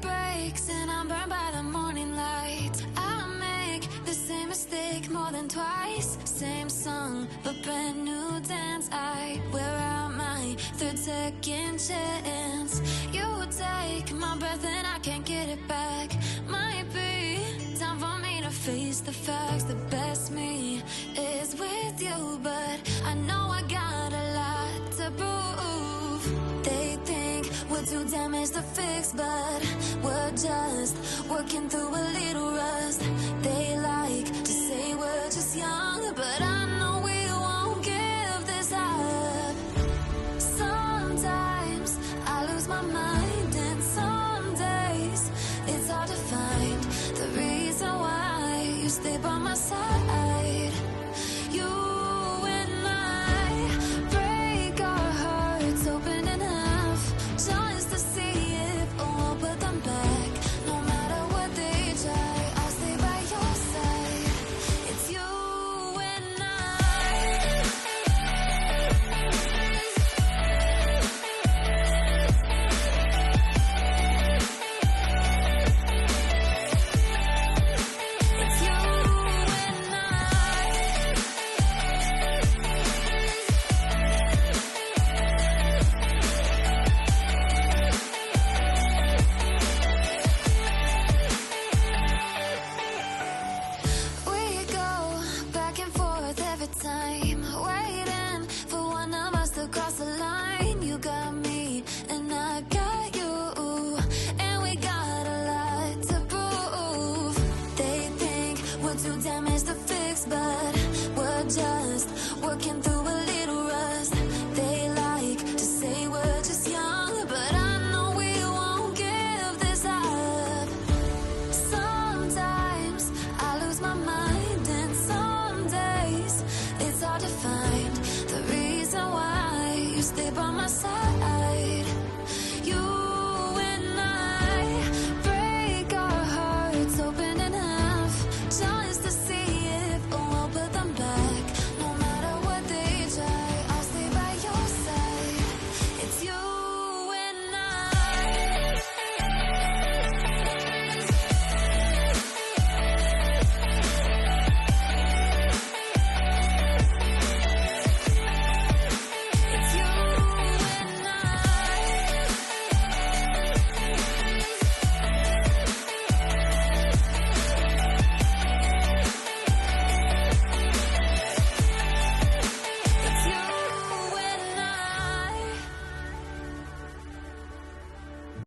breaks and I'm burned by the morning light. I make the same mistake more than twice. Same song, but brand new dance. I wear out my third second chance. You take my breath and I can't get it back. Might be time for me to face the facts. The best me is with you, but I know I got a lot to prove. They think we're too damaged to fix, but we're just working through a little rust. They like to say we're just young, but I know we won't give this up. Sometimes I lose my mind, and some days it's hard to find the reason why you stay by my side. You and I break our hearts open enough just to see if we'll put them back. No matter what they try, I'll stay by your side. It's you and I. It's you and I. We go back and forth every time, waiting for one of us to cross the line. You got me and I got you, and we got a lot to prove. They think we're too damaged to fix, but we're just working through